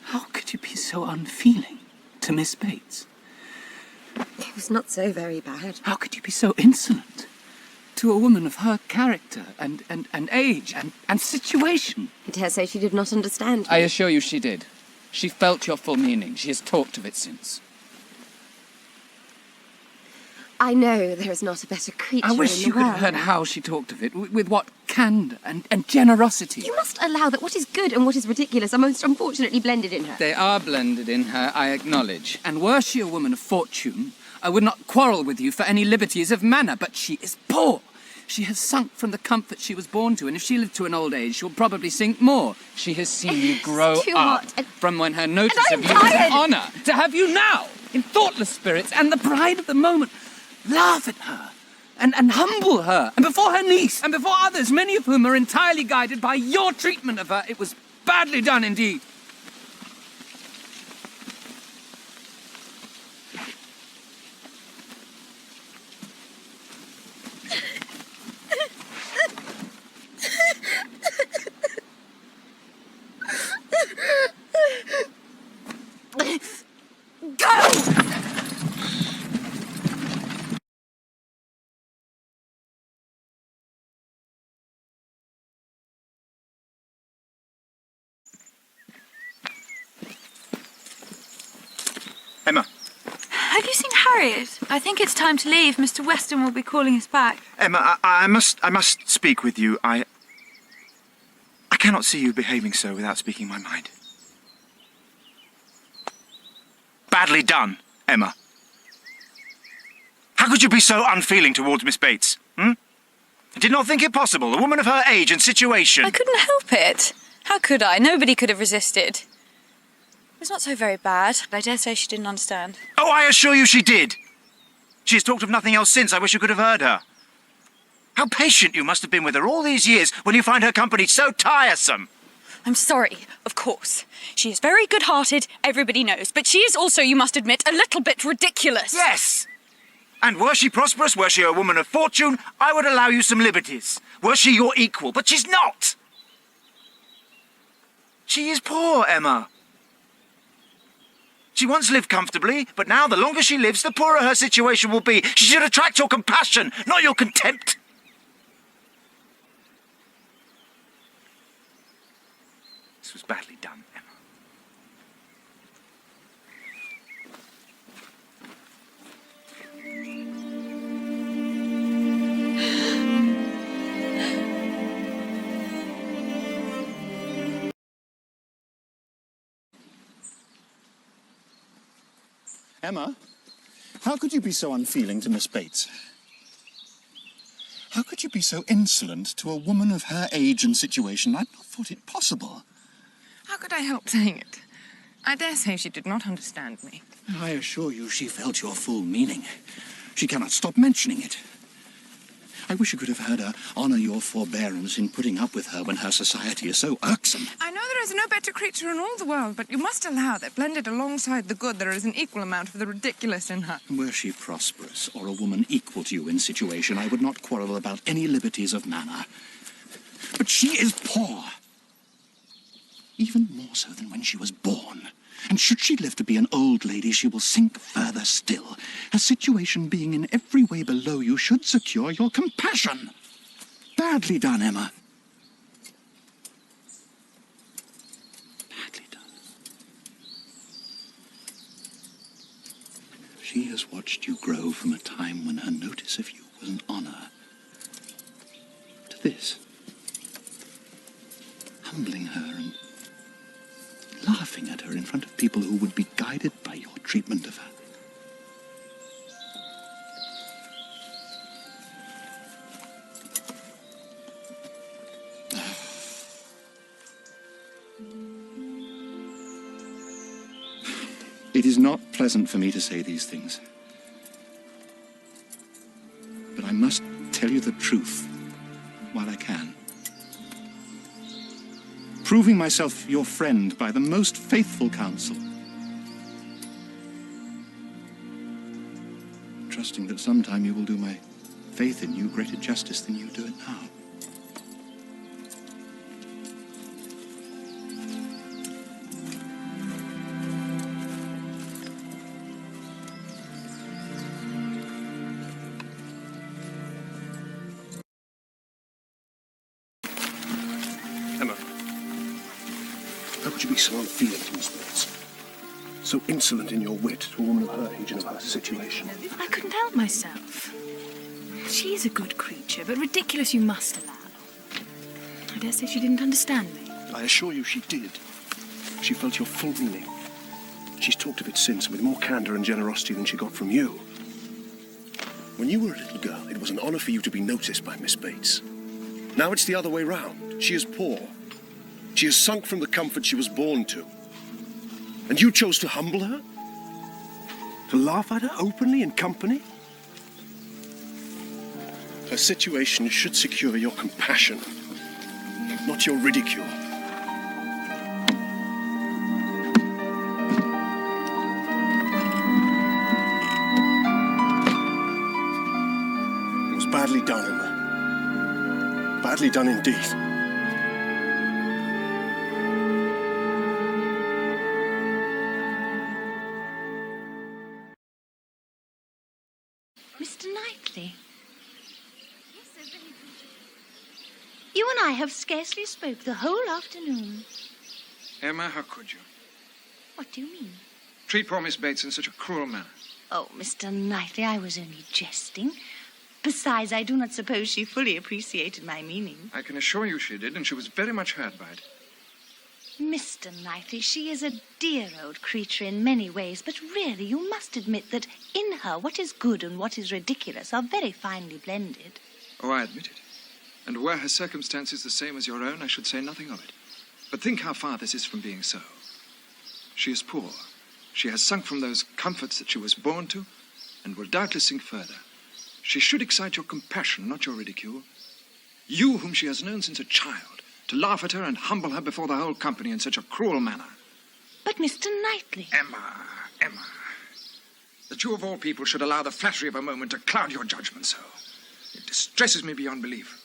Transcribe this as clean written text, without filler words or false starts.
How could you be so unfeeling to Miss Bates? It was not so very bad. How could you be so insolent to a woman of her character and age and situation? I dare say she did not understand me. I assure you she did. She felt your full meaning. She has talked of it since. I know there is not a better creature in I the wish world. you could have heard how she talked of it, with what candour and generosity. You must allow that what is good and what is ridiculous are most unfortunately blended in her. They are blended in her, I acknowledge. And were she a woman of fortune, I would not quarrel with you for any liberties of manner, but she is poor. She has sunk from the comfort she was born to, and if she lived to an old age, she'll probably sink more. She has seen you grow too up hot. from when her notice And of I'm you was tired. an honour, to have you now in thoughtless spirits And the pride of the moment. Laugh at her and humble her, and before her niece, and before others, many of whom are entirely guided by your treatment of her. It was badly done indeed. Emma. Have you seen Harriet? I think it's time to leave. Mr. Weston will be calling us back. Emma, I must speak with you. I cannot see you behaving so without speaking my mind. Badly done, Emma. How could you be so unfeeling towards Miss Bates? I did not think it possible. A woman of her age and situation. I couldn't help it. How could I? Nobody could have resisted. It was not so very bad. I dare say she didn't understand. Oh, I assure you she did. She has talked of nothing else since. I wish you could have heard her. How patient you must have been with her all these years when you find her company so tiresome. I'm sorry, of course. She is very good-hearted, everybody knows. But she is also, you must admit, a little bit ridiculous. Yes! And were she prosperous, were she a woman of fortune, I would allow you some liberties. Were she your equal, but she's not. She is poor, Emma. She once lived comfortably, but now the longer she lives, the poorer her situation will be. She should attract your compassion, not your contempt. This was badly done, Emma. Emma, how could you be so unfeeling to Miss Bates? How could you be so insolent to a woman of her age and situation? I'd not thought it possible. How could I help saying it? I dare say she did not understand me. I assure you she felt your full meaning. She cannot stop mentioning it. I wish you could have heard her honour your forbearance in putting up with her when her society is so irksome. I know there is no better creature in all the world, but you must allow that blended alongside the good there is an equal amount of the ridiculous in her. Were she prosperous, or a woman equal to you in situation, I would not quarrel about any liberties of manner. But she is poor. Even more so than when she was born. And should she live to be an old lady, she will sink further still. Her situation being in every way below you should secure your compassion. Badly done, Emma. Badly done. She has watched you grow from a time when her notice of you was an honour to this. Humbling her and laughing at her in front of people who would be guided by your treatment of her. It is not pleasant for me to say these things, but I must tell you the truth while I can. proving myself your friend by the most faithful counsel. Trusting that sometime you will do my faith in you greater justice than you do it now. Emma, how could you be so unfeeling to Miss Bates? So insolent in your wit to a woman of her age and of her situation. I couldn't help myself. She is a good creature, but ridiculous you must allow. I dare say she didn't understand me. I assure you she did. She felt your full meaning. She's talked of it since with more candour and generosity than she got from you. When you were a little girl, it was an honour for you to be noticed by Miss Bates. Now it's the other way round. She is poor. She has sunk from the comfort she was born to. And you chose to humble her? To laugh at her openly in company? Her situation should secure your compassion, not your ridicule. It was badly done, Emma. Badly done indeed. Mr. Knightley. You and I have scarcely spoke the whole afternoon. Emma, how could you? What do you mean? Treat poor Miss Bates in such a cruel manner. Oh, Mr. Knightley, I was only jesting. Besides, I do not suppose she fully appreciated my meaning. I can assure you she did, and she was very much hurt by it. Mr. Knightley, she is a dear old creature in many ways, but really you must admit that in her what is good and what is ridiculous are very finely blended. Oh, I admit it. And were her circumstances the same as your own, I should say nothing of it. But think how far this is from being so. She is poor. She has sunk from those comforts that she was born to, and will doubtless sink further. She should excite your compassion, not your ridicule. You, whom she has known since a child, to laugh at her and humble her before the whole company in such a cruel manner. But, Mr. Knightley... Emma. That you of all people should allow the flattery of a moment to cloud your judgment so. It distresses me beyond belief.